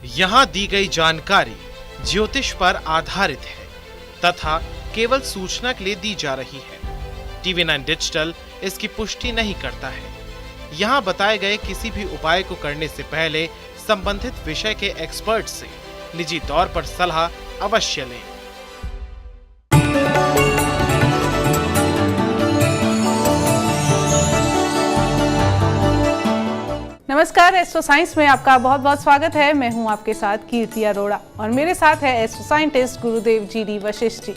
यहाँ दी गई जानकारी ज्योतिष पर आधारित है तथा केवल सूचना के लिए दी जा रही है। TV9 डिजिटल इसकी पुष्टि नहीं करता है। यहाँ बताए गए किसी भी उपाय को करने से पहले संबंधित विषय के एक्सपर्ट से निजी तौर पर सलाह अवश्य लें। नमस्कार, एस्ट्रो साइंस में आपका बहुत बहुत स्वागत है। मैं हूं आपके साथ कीर्ति अरोड़ा और मेरे साथ है एस्ट्रो साइंटिस्ट गुरुदेव GD वशिष्ठ जी।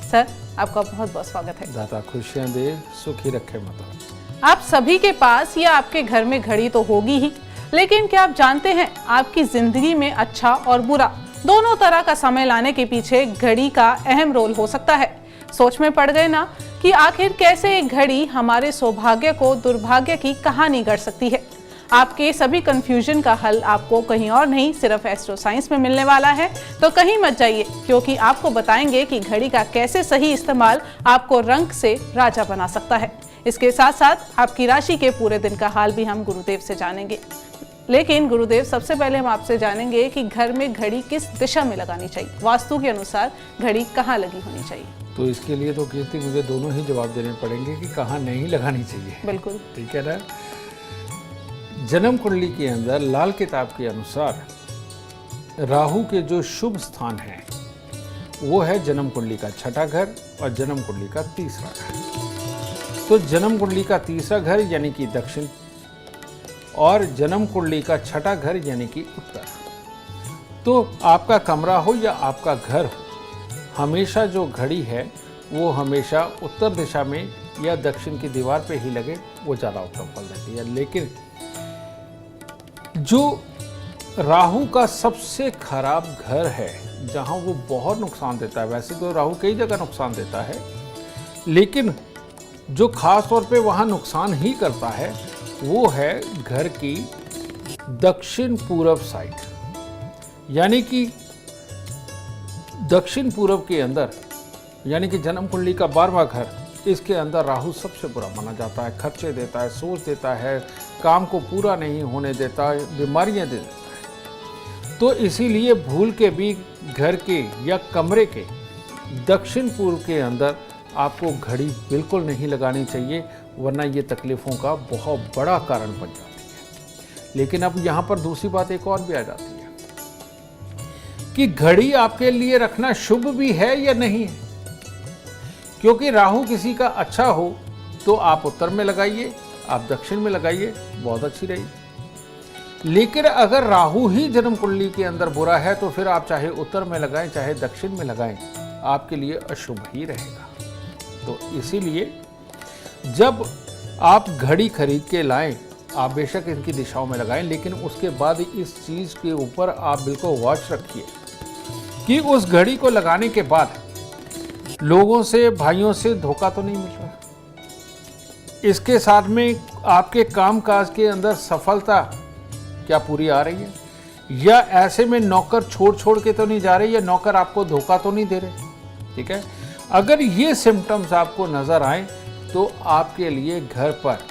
सर, आपका बहुत बहुत स्वागत है। दाता खुशियां दे, सुखी रखे माता। आप सभी के पास या आपके घर में घड़ी तो होगी ही, लेकिन क्या आप जानते हैं आपकी जिंदगी में अच्छा और बुरा दोनों तरह का समय लाने के पीछे घड़ी का अहम रोल हो सकता है। सोच में पड़ गए ना कि आखिर कैसे एक घड़ी हमारे सौभाग्य को दुर्भाग्य की कहानी गढ़ सकती है। आपके सभी कंफ्यूजन का हल आपको कहीं और नहीं, सिर्फ एस्ट्रो साइंस में मिलने वाला है। तो कहीं मत जाइए, क्योंकि आपको बताएंगे कि घड़ी का कैसे सही इस्तेमाल आपको रंग से राजा बना सकता है। इसके साथ साथ आपकी राशि के पूरे दिन का हाल भी हम गुरुदेव से जानेंगे। लेकिन गुरुदेव, सबसे पहले हम आपसे जानेंगे कि घर में घड़ी किस दिशा में लगानी चाहिए, वास्तु के अनुसार घड़ी कहाँ लगी होनी चाहिए। तो इसके लिए तो कीर्ति मुझे दोनों ही जवाब देने पड़ेंगे कि कहाँ नहीं लगानी चाहिए। बिल्कुल ठीक है ना। जन्म कुंडली के अंदर लाल किताब के अनुसार राहु के जो शुभ स्थान है वो है जन्म कुंडली का छठा घर और जन्म कुंडली का तीसरा घर। तो जन्म कुंडली का तीसरा घर यानी कि दक्षिण और जन्म कुंडली का छठा घर यानी कि उत्तर। तो आपका कमरा हो या आपका घर हो, हमेशा जो घड़ी है वो हमेशा उत्तर दिशा में या दक्षिण की दीवार पे ही लगे, वो ज़्यादा उत्तम फल देती है। लेकिन जो राहु का सबसे खराब घर है, जहां वो बहुत नुकसान देता है, वैसे तो राहु कई जगह नुकसान देता है, लेकिन जो खास तौर पे वहां नुकसान ही करता है वो है घर की दक्षिण पूर्व साइड। यानी कि दक्षिण पूर्व के अंदर, यानी कि जन्म कुंडली का 12वां घर, इसके अंदर राहु सबसे बुरा माना जाता है। खर्चे देता है, सोच देता है, काम को पूरा नहीं होने देता, बीमारियां दे देता है। तो इसीलिए भूल के भी घर के या कमरे के दक्षिण पूर्व के अंदर आपको घड़ी बिल्कुल नहीं लगानी चाहिए, वरना ये तकलीफ़ों का बहुत बड़ा कारण बन जाती है। लेकिन अब यहाँ पर दूसरी बात एक और भी आ जाती है कि घड़ी आपके लिए रखना शुभ भी है या नहीं है। क्योंकि राहु किसी का अच्छा हो तो आप उत्तर में लगाइए, आप दक्षिण में लगाइए, बहुत अच्छी रहेगी। लेकिन अगर राहु ही जन्म कुंडली के अंदर बुरा है तो फिर आप चाहे उत्तर में लगाएं चाहे दक्षिण में लगाएं, आपके लिए अशुभ ही रहेगा। तो इसीलिए जब आप घड़ी खरीद के लाएं, आप बेशक इनकी दिशाओं में लगाएं, लेकिन उसके बाद इस चीज़ के ऊपर आप बिल्कुल वॉच रखिए कि उस घड़ी को लगाने के बाद लोगों से, भाइयों से धोखा तो नहीं मिल रहा। इसके साथ में आपके कामकाज के अंदर सफलता क्या पूरी आ रही है, या ऐसे में नौकर छोड़ के तो नहीं जा रहे, या नौकर आपको धोखा तो नहीं दे रहे। ठीक है, अगर ये सिम्टम्स आपको नजर आए तो आपके लिए घर पर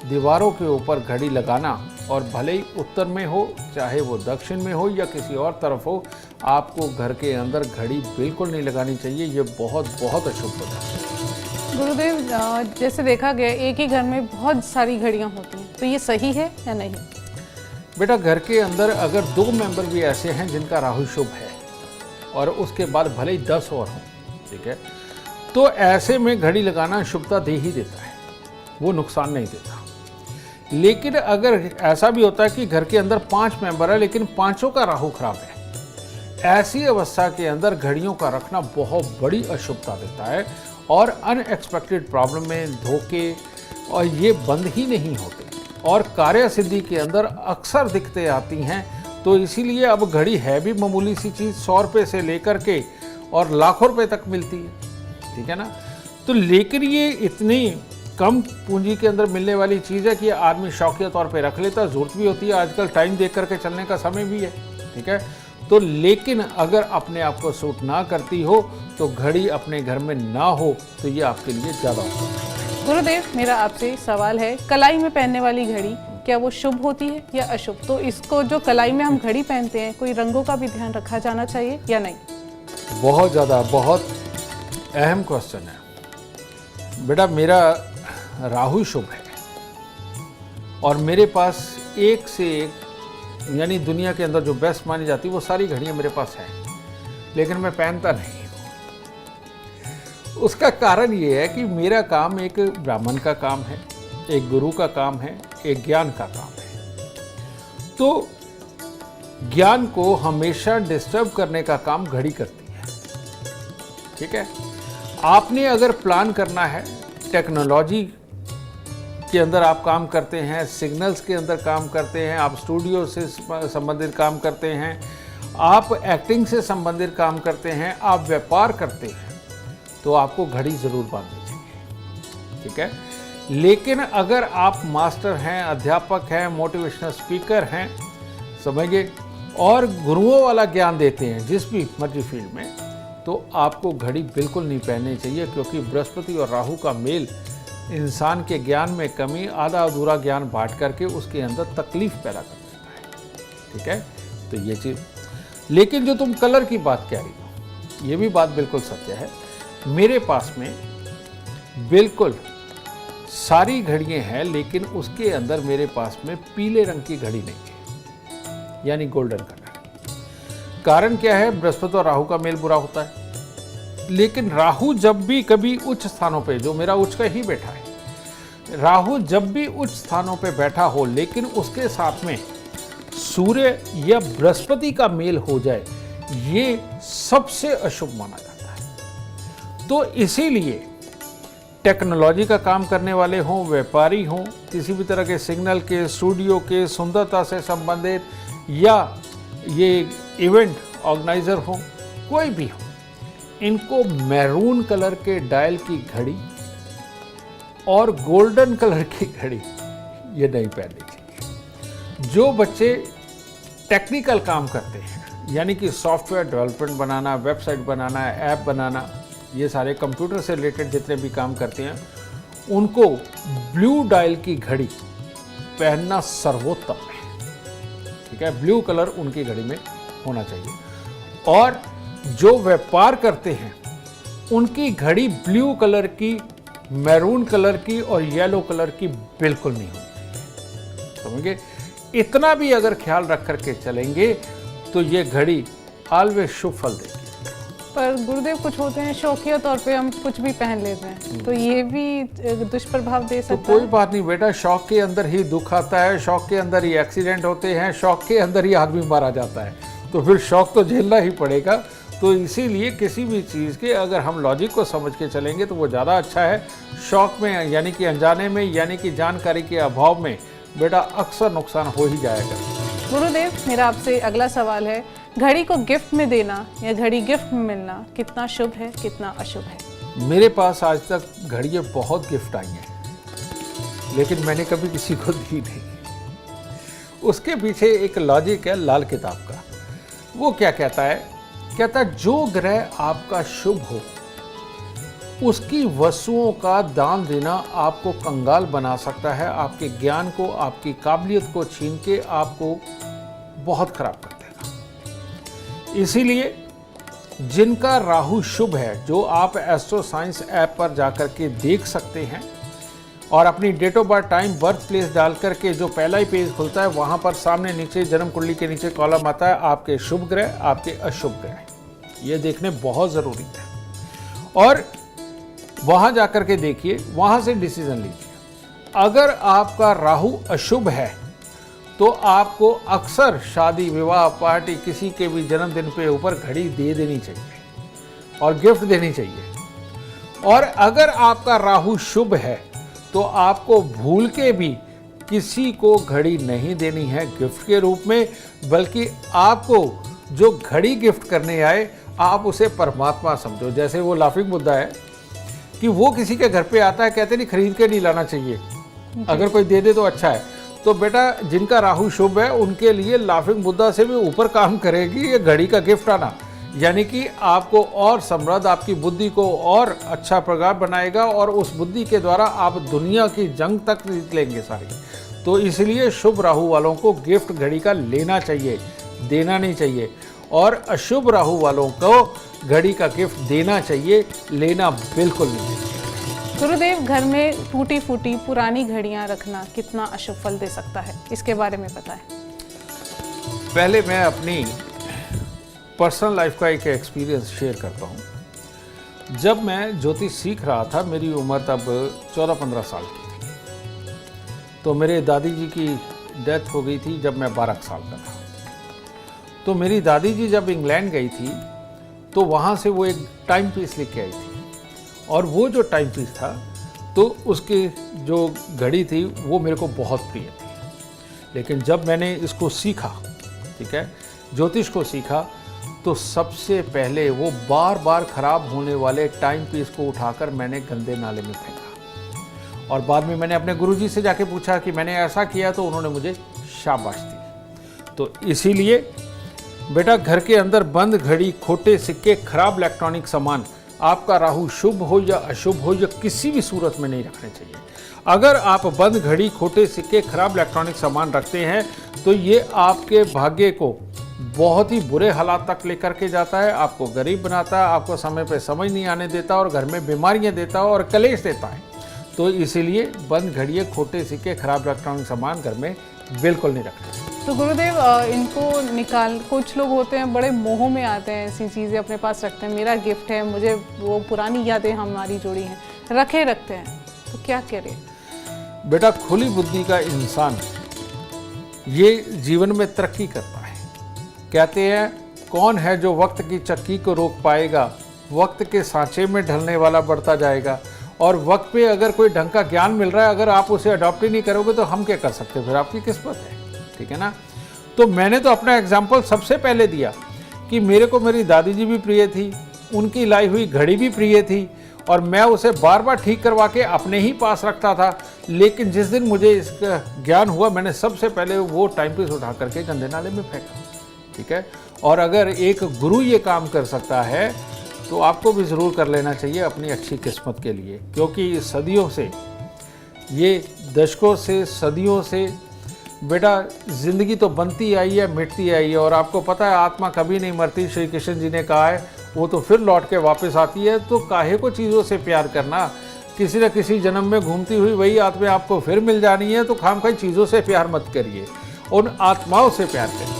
दीवारों के ऊपर घड़ी लगाना, और भले ही उत्तर में हो चाहे वो दक्षिण में हो या किसी और तरफ हो, आपको घर के अंदर घड़ी बिल्कुल नहीं लगानी चाहिए। ये बहुत बहुत अशुभ होता है। गुरुदेव, जैसे देखा गया एक ही घर में बहुत सारी घड़ियां होती हैं, तो ये सही है या नहीं? बेटा, घर के अंदर अगर 2 मेंबर भी ऐसे हैं जिनका राहु शुभ है और उसके बाद भले ही 10 और हों, ठीक है, तो ऐसे में घड़ी लगाना शुभता दे ही देता है, वो नुकसान नहीं देता। लेकिन अगर ऐसा भी होता है कि घर के अंदर 5 मेंबर है लेकिन पांचों का राहु खराब है, ऐसी अवस्था के अंदर घड़ियों का रखना बहुत बड़ी अशुभता देता है और अनएक्सपेक्टेड प्रॉब्लम में धोखे और ये बंद ही नहीं होते और कार्य सिद्धि के अंदर अक्सर दिक्कतें आती हैं। तो इसीलिए अब घड़ी है भी मामूली सी चीज़, 100 रुपये से लेकर के और लाखों रुपए तक मिलती है। ठीक है ना। तो लेकिन ये इतनी कम पूंजी के अंदर मिलने वाली चीज़ है कि आदमी शौकिया तौर पे रख लेता, ज़रूरत भी होती है, आजकल टाइम देख करके चलने का समय भी है। ठीक है। तो लेकिन अगर अपने आप को सूट ना करती हो तो घड़ी अपने घर में ना हो तो ये आपके लिए ज़्यादा होता है। गुरुदेव, मेरा आपसे सवाल है, कलाई में पहनने वाली घड़ी क्या वो शुभ होती है या अशुभ? तो इसको जो कलाई में हम घड़ी पहनते हैं, कोई रंगों का भी ध्यान रखा जाना चाहिए या नहीं? बहुत ज़्यादा, बहुत अहम क्वेश्चन है बेटा। मेरा राहु शुभ है और मेरे पास एक से एक, यानी दुनिया के अंदर जो बेस्ट मानी जाती है वो सारी घड़ियां मेरे पास हैं, लेकिन मैं पहनता नहीं हूँ। उसका कारण ये है कि मेरा काम एक ब्राह्मण का काम है, एक गुरु का काम है, एक ज्ञान का काम है। तो ज्ञान को हमेशा डिस्टर्ब करने का काम घड़ी करती है। ठीक है, आपने अगर प्लान करना है, टेक्नोलॉजी के अंदर आप काम करते हैं, सिग्नल्स के अंदर काम करते हैं, आप स्टूडियो से संबंधित काम करते हैं, आप एक्टिंग से संबंधित काम करते हैं, आप व्यापार करते हैं, तो आपको घड़ी ज़रूर बांधनी चाहिए। ठीक है, लेकिन अगर आप मास्टर हैं, अध्यापक हैं, मोटिवेशनल स्पीकर हैं, समझिए, और गुरुओं वाला ज्ञान देते हैं जिस भी मर्जी फील्ड में, तो आपको घड़ी बिल्कुल नहीं पहननी चाहिए, क्योंकि बृहस्पति और राहु का मेल इंसान के ज्ञान में कमी, आधा अधूरा ज्ञान बांट करके उसके अंदर तकलीफ पैदा कर देता है। ठीक है, तो ये चीज़। लेकिन जो तुम कलर की बात कह रही हो, ये भी बात बिल्कुल सत्य है। मेरे पास में बिल्कुल सारी घड़ियाँ हैं, लेकिन उसके अंदर मेरे पास में पीले रंग की घड़ी नहीं है, यानी गोल्डन कलर। कारण क्या है? बृहस्पति और राहु का मेल बुरा होता है। लेकिन राहु जब भी कभी उच्च स्थानों पे, जो मेरा उच्च का ही बैठा है, राहु जब भी उच्च स्थानों पे बैठा हो, लेकिन उसके साथ में सूर्य या बृहस्पति का मेल हो जाए, ये सबसे अशुभ माना जाता है। तो इसीलिए टेक्नोलॉजी का काम करने वाले हों, व्यापारी हों, किसी भी तरह के सिग्नल के, स्टूडियो के, सुंदरता से संबंधित, या ये इवेंट ऑर्गेनाइजर हों, कोई भी हो, इनको मैरून कलर के डायल की घड़ी और गोल्डन कलर की घड़ी ये नहीं पहननी चाहिए। जो बच्चे टेक्निकल काम करते हैं, यानी कि सॉफ्टवेयर डेवलपमेंट बनाना, वेबसाइट बनाना, ऐप बनाना, ये सारे कंप्यूटर से रिलेटेड जितने भी काम करते हैं, उनको ब्लू डायल की घड़ी पहनना सर्वोत्तम है। ठीक है, ब्लू कलर उनकी घड़ी में होना चाहिए। और जो व्यापार करते हैं, उनकी घड़ी ब्लू कलर की, मैरून कलर की और येलो कलर की बिल्कुल नहीं होनी चाहिए। समझिए, इतना भी अगर ख्याल रख करके चलेंगे तो ये घड़ी ऑलवेज शुभ फल देगी। पर गुरुदेव, कुछ होते हैं शौकिया तौर पे हम कुछ भी पहन लेते हैं, तो ये भी दुष्प्रभाव दे सकता है? तो कोई बात नहीं बेटा, शौक के अंदर ही दुख आता है, शौक के अंदर ही एक्सीडेंट होते हैं, शौक के अंदर ही आदमी मारा जाता है, तो फिर शौक तो झेलना ही पड़ेगा। तो इसीलिए किसी भी चीज़ के अगर हम लॉजिक को समझ के चलेंगे तो वो ज़्यादा अच्छा है। शौक में, यानी कि अनजाने में, यानी कि जानकारी के अभाव में बेटा अक्सर नुकसान हो ही जाएगा। गुरुदेव, मेरा आपसे अगला सवाल है, घड़ी को गिफ्ट में देना या घड़ी गिफ्ट में मिलना कितना शुभ है, कितना अशुभ है? मेरे पास आज तक घड़ियाँ बहुत गिफ्ट आई हैं, लेकिन मैंने कभी किसी को दी नहीं। उसके पीछे एक लॉजिक है लाल किताब का। वो क्या कहता है? कहता है जो ग्रह आपका शुभ हो, उसकी वस्तुओं का दान देना आपको कंगाल बना सकता है, आपके ज्ञान को, आपकी काबिलियत को छीन के आपको बहुत खराब कर देगा। इसीलिए जिनका राहु शुभ है, जो आप एस्ट्रो साइंस ऐप पर जाकर के देख सकते हैं और अपनी date of birth, time, birth place डाल करके जो पहला ही पेज खुलता है, वहाँ पर सामने नीचे जन्म कुंडली के नीचे कॉलम आता है, आपके शुभ ग्रह, आपके अशुभ ग्रह, ये देखने बहुत ज़रूरी है। और वहाँ जाकर के देखिए, वहाँ से डिसीजन लीजिए। अगर आपका राहु अशुभ है तो आपको अक्सर शादी, विवाह, पार्टी, किसी के भी जन्मदिन पे ऊपर घड़ी दे देनी चाहिए और गिफ्ट देनी चाहिए। और अगर आपका राहु शुभ है तो आपको भूल के भी किसी को घड़ी नहीं देनी है गिफ्ट के रूप में, बल्कि आपको जो घड़ी गिफ्ट करने आए, आप उसे परमात्मा समझो। जैसे वो लाफिंग बुद्धा है कि वो किसी के घर पे आता है, कहते नहीं खरीद के नहीं लाना चाहिए, अगर कोई दे दे तो अच्छा है। तो बेटा, जिनका राहु शुभ है उनके लिए लाफिंग बुद्धा से भी ऊपर काम करेगी ये घड़ी का गिफ्ट आना, यानी कि आपको और समृद्ध, आपकी बुद्धि को और अच्छा प्रकार बनाएगा और उस बुद्धि के द्वारा आप दुनिया की जंग तक जीत लेंगे सारी। तो इसलिए शुभ राहु वालों को गिफ्ट घड़ी का लेना चाहिए, देना नहीं चाहिए। और अशुभ राहु वालों को घड़ी का गिफ्ट देना चाहिए, लेना बिल्कुल नहीं चाहिए। गुरुदेव, घर में टूटी फूटी पुरानी घड़ियां रखना कितना अशुभ फल दे सकता है, इसके बारे में बताएं। पहले मैं अपनी पर्सनल लाइफ का एक एक्सपीरियंस शेयर करता हूँ। जब मैं ज्योतिष सीख रहा था, मेरी उम्र तब 14-15 साल की थी, तो मेरे दादी जी की डेथ हो गई थी जब मैं 12 साल का था। तो मेरी दादी जी जब इंग्लैंड गई थी तो वहाँ से वो एक टाइम पीस लेके आई थी, और वो जो टाइम पीस था तो उसकी जो घड़ी थी वो मेरे को बहुत प्रिय थी। लेकिन जब मैंने इसको सीखा, ठीक है, ज्योतिष को सीखा, तो सबसे पहले वो बार बार खराब होने वाले टाइम पीस को उठाकर मैंने गंदे नाले में फेंका। और बाद में मैंने अपने गुरुजी से जाके पूछा कि मैंने ऐसा किया, तो उन्होंने मुझे शाबाश दी। तो इसीलिए बेटा, घर के अंदर बंद घड़ी, खोटे सिक्के, खराब इलेक्ट्रॉनिक सामान, आपका राहु शुभ हो या अशुभ हो, या किसी भी सूरत में नहीं रखने चाहिए। अगर आप बंद घड़ी, खोटे सिक्के, खराब इलेक्ट्रॉनिक सामान रखते हैं तो ये आपके भाग्य को बहुत ही बुरे हालात तक लेकर के जाता है, आपको गरीब बनाता है, आपको समय पे समझ नहीं आने देता, और घर में बीमारियां देता है और कलेश देता है। तो इसीलिए बंद घड़ियाँ, खोटे सिक्के, खराब इलेक्ट्रॉनिक सामान घर में बिल्कुल नहीं रखना। तो गुरुदेव, इनको निकाल, कुछ लोग होते हैं बड़े मोह में आते हैं, ऐसी चीज़ें अपने पास रखते हैं, मेरा गिफ्ट है, मुझे वो पुरानी यादें हमारी जुड़ी हैं, रखते हैं, तो क्या करें? बेटा, खुली बुद्धि का इंसान ये जीवन में तरक्की करता है। कहते हैं, कौन है जो वक्त की चक्की को रोक पाएगा, वक्त के सांचे में ढलने वाला बढ़ता जाएगा। और वक्त पे अगर कोई ढंग का ज्ञान मिल रहा है, अगर आप उसे अडॉप्ट ही नहीं करोगे तो हम क्या कर सकते, फिर आपकी किस्मत है, ठीक है ना। तो मैंने तो अपना एग्जाम्पल सबसे पहले दिया कि मेरे को मेरी दादी जी भी प्रिय थी, उनकी लाई हुई घड़ी भी प्रिय थी, और मैं उसे बार बार ठीक करवा के अपने ही पास रखता था। लेकिन जिस दिन मुझे इसका ज्ञान हुआ, मैंने सबसे पहले वो टाइम पीस उठा करके गंदे नाले में फेंका, ठीक है। और अगर एक गुरु ये काम कर सकता है तो आपको भी ज़रूर कर लेना चाहिए अपनी अच्छी किस्मत के लिए, क्योंकि सदियों से, ये दशकों से, सदियों से बेटा ज़िंदगी तो बनती आई है, मिटती आई है, और आपको पता है आत्मा कभी नहीं मरती। श्री कृष्ण जी ने कहा है वो तो फिर लौट के वापस आती है। तो काहे को चीज़ों से प्यार करना, किसी न किसी जन्म में घूमती हुई वही आत्मा आपको फिर मिल जानी है। तो खामखाई चीज़ों से प्यार मत करिए, उन आत्माओं से प्यार करिए।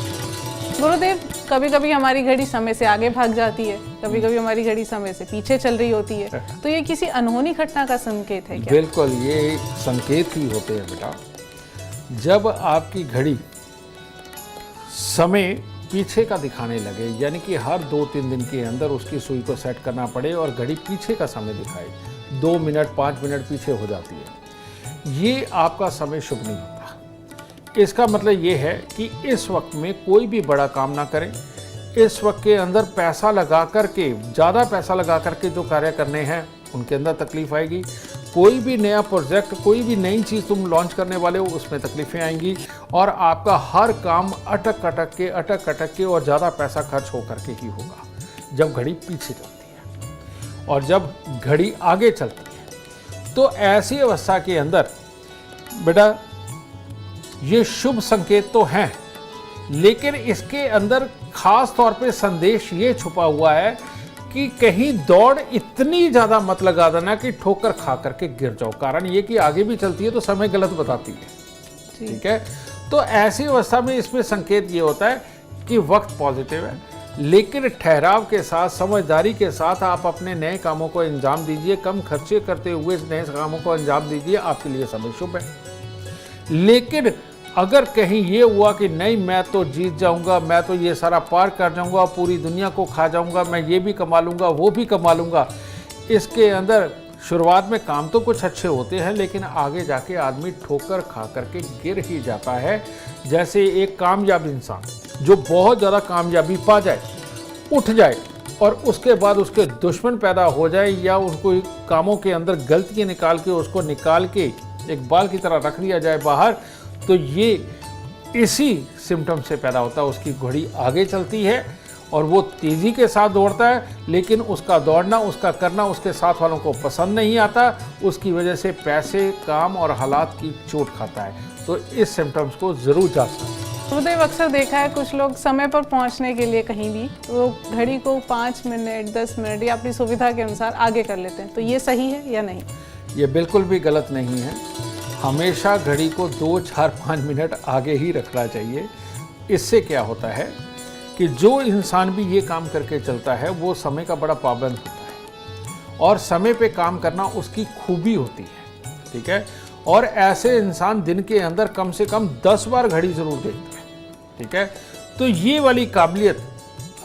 गुरुदेव, कभी कभी हमारी घड़ी समय से आगे भाग जाती है, कभी कभी हमारी घड़ी समय से पीछे चल रही होती है, तो ये किसी अनहोनी घटना का संकेत है क्या? बिल्कुल, ये संकेत ही होते हैं बेटा। जब आपकी घड़ी समय पीछे का दिखाने लगे, यानी कि हर 2-3 दिन के अंदर उसकी सुई को सेट करना पड़े और घड़ी पीछे का समय दिखाए, 2 मिनट 5 मिनट पीछे हो जाती है, ये आपका समय शुभ नहीं होता। इसका मतलब ये है कि इस वक्त में कोई भी बड़ा काम ना करें। इस वक्त के अंदर पैसा लगा करके, ज़्यादा पैसा लगा करके जो कार्य करने हैं उनके अंदर तकलीफ आएगी। कोई भी नया प्रोजेक्ट, कोई भी नई चीज़ तुम लॉन्च करने वाले हो, उसमें तकलीफें आएंगी, और आपका हर काम अटक के और ज़्यादा पैसा खर्च हो करके ही होगा जब घड़ी पीछे चलती है। और जब घड़ी आगे चलती है तो ऐसी अवस्था के अंदर बेटा ये शुभ संकेत तो हैं, लेकिन इसके अंदर खास तौर पे संदेश ये छुपा हुआ है कि कहीं दौड़ इतनी ज़्यादा मत लगा देना कि ठोकर खा करके गिर जाओ। कारण ये कि आगे भी चलती है तो समय गलत बताती है, ठीक है। तो ऐसी अवस्था में इसमें संकेत ये होता है कि वक्त पॉजिटिव है, लेकिन ठहराव के साथ, समझदारी के साथ आप अपने नए कामों को अंजाम दीजिए। कम खर्चे करते हुए नए कामों को अंजाम दीजिए, आपके लिए समय शुभ है। लेकिन अगर कहीं ये हुआ कि नहीं, मैं तो जीत जाऊंगा, मैं तो ये सारा पार कर जाऊंगा, पूरी दुनिया को खा जाऊंगा, मैं ये भी कमा लूंगा, वो भी कमा लूंगा, इसके अंदर शुरुआत में काम तो कुछ अच्छे होते हैं, लेकिन आगे जाके आदमी ठोकर खा करके गिर ही जाता है। जैसे एक कामयाब इंसान जो बहुत ज़्यादा कामयाबी पा जाए, उठ जाए, और उसके बाद उसके दुश्मन पैदा हो जाए, या उनको कामों के अंदर गलतियाँ निकाल के उसको निकाल के एक बाल की तरह रख दिया जाए बाहर, तो ये इसी सिम्टम से पैदा होता है। उसकी घड़ी आगे चलती है और वो तेज़ी के साथ दौड़ता है, लेकिन उसका दौड़ना, उसका करना उसके साथ वालों को पसंद नहीं आता, उसकी वजह से पैसे, काम और हालात की चोट खाता है। तो इस सिम्टम्स को ज़रूर जांच लें। गुरुदेव, अक्सर देखा है कुछ लोग समय पर पहुंचने के लिए कहीं भी वो घड़ी को 5 मिनट 10 मिनट या अपनी सुविधा के अनुसार आगे कर लेते हैं, तो ये सही है या नहीं? ये बिल्कुल भी गलत नहीं है। हमेशा घड़ी को 2, 4, 5 मिनट आगे ही रखना चाहिए। इससे क्या होता है कि जो इंसान भी ये काम करके चलता है वो समय का बड़ा पाबंद होता है और समय पे काम करना उसकी खूबी होती है, ठीक है। और ऐसे इंसान दिन के अंदर कम से कम 10 बार घड़ी ज़रूर देखता है, ठीक है। तो ये वाली काबिलियत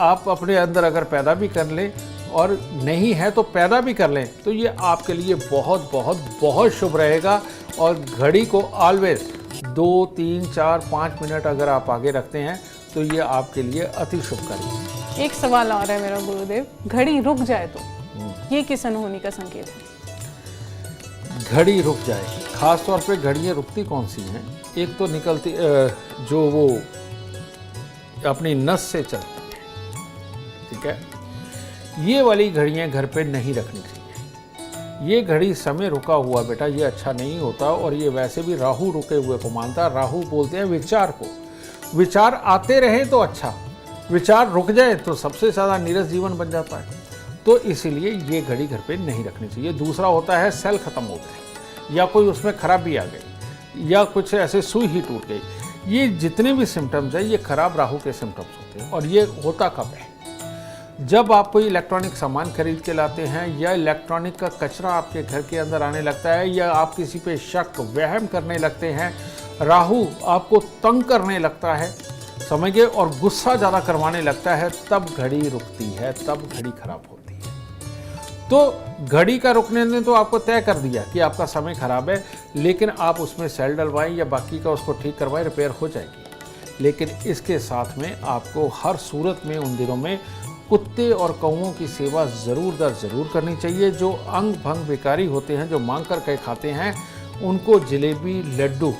आप अपने अंदर अगर पैदा भी कर लें और नहीं है तो पैदा भी कर लें, तो ये आपके लिए बहुत बहुत बहुत शुभ रहेगा। और घड़ी को ऑलवेज 2, 3, 4, 5 मिनट अगर आप आगे रखते हैं तो ये आपके लिए अति शुभकारी है। एक सवाल और है मेरा गुरुदेव, घड़ी रुक जाए तो ये किस अनहोनी का संकेत है? घड़ी रुक जाए, खास तौर पे घड़ियाँ रुकती कौन सी हैं? एक तो निकलती जो वो अपनी नस से चलती है, ठीक है। ये वाली घड़ियाँ घर पे नहीं रखनी चाहिए। ये घड़ी समय रुका हुआ बेटा, ये अच्छा नहीं होता। और ये वैसे भी राहु रुके हुए को मानता है। राहु बोलते हैं विचार को। विचार आते रहे तो अच्छा, विचार रुक जाए तो सबसे ज़्यादा नीरस जीवन बन जाता है। तो इसीलिए ये घड़ी घर पे नहीं रखनी चाहिए। दूसरा होता है सेल ख़त्म हो गए या कोई उसमें खराबी आ गई या कुछ ऐसे सुई ही टूट गई। ये जितने भी सिम्टम्स हैं ये खराब राहु के सिम्टम्स होते हैं। और ये होता कब है? जब आप कोई इलेक्ट्रॉनिक सामान खरीद के लाते हैं या इलेक्ट्रॉनिक का कचरा आपके घर के अंदर आने लगता है या आप किसी पे शक वहम करने लगते हैं, राहु आपको तंग करने लगता है, समझिए, और गुस्सा ज़्यादा करवाने लगता है, तब घड़ी रुकती है, तब घड़ी खराब होती है। तो घड़ी का रुकने ने तो आपको तय कर दिया कि आपका समय खराब है, लेकिन आप उसमें सेल डलवाएं या बाकी का उसको ठीक करवाएं, रिपेयर हो जाएगी। लेकिन इसके साथ में आपको हर सूरत में उन दिनों में कुत्ते और कौओं की सेवा ज़रूर दर ज़रूर करनी चाहिए। जो अंग भंग भिखारी होते हैं, जो मांग कर के खाते हैं, उनको जलेबी, लड्डू,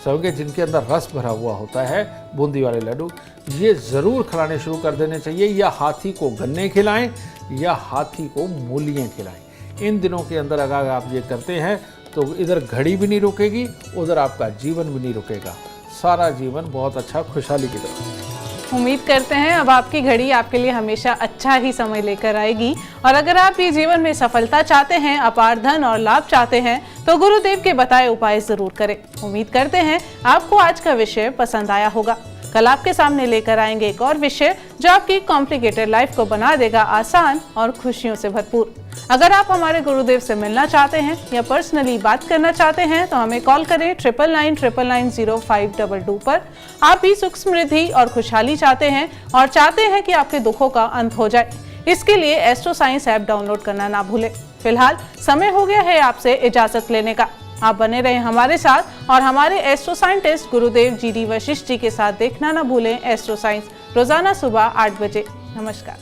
समझे, जिनके अंदर रस भरा हुआ होता है, बूंदी वाले लड्डू, ये ज़रूर खिलाने शुरू कर देने चाहिए। या हाथी को गन्ने खिलाएं या हाथी को मूलियाँ खिलाएं। इन दिनों के अंदर अगर आप ये करते हैं तो इधर घड़ी भी नहीं रुकेगी, उधर आपका जीवन भी नहीं रुकेगा। सारा जीवन बहुत अच्छा खुशहाली की तरफ। उम्मीद करते हैं अब आपकी घड़ी आपके लिए हमेशा अच्छा ही समय लेकर आएगी। और अगर आप ये जीवन में सफलता चाहते हैं, अपार धन और लाभ चाहते हैं, तो गुरुदेव के बताए उपाय जरूर करें। उम्मीद करते हैं आपको आज का विषय पसंद आया होगा। कल आपके सामने लेकर आएंगे एक और विषय जो आपकी कॉम्प्लिकेटेड लाइफ को बना देगा आसान और खुशियों से भरपूर। अगर आप हमारे गुरुदेव से मिलना चाहते हैं या पर्सनली बात करना चाहते हैं तो हमें कॉल करें 9999905222 पर। आप भी सुख समृद्धि और खुशहाली चाहते हैं और चाहते हैं कि आपके दुखों का अंत हो जाए, इसके लिए एस्ट्रो साइंस ऐप डाउनलोड करना ना भूलें। फिलहाल समय हो गया है आपसे इजाजत लेने का। आप बने रहें हमारे साथ और हमारे एस्ट्रो साइंटिस्ट गुरुदेव GD वशिष्ठ जी के साथ देखना ना भूलें एस्ट्रो साइंस रोजाना सुबह 8 बजे। नमस्कार।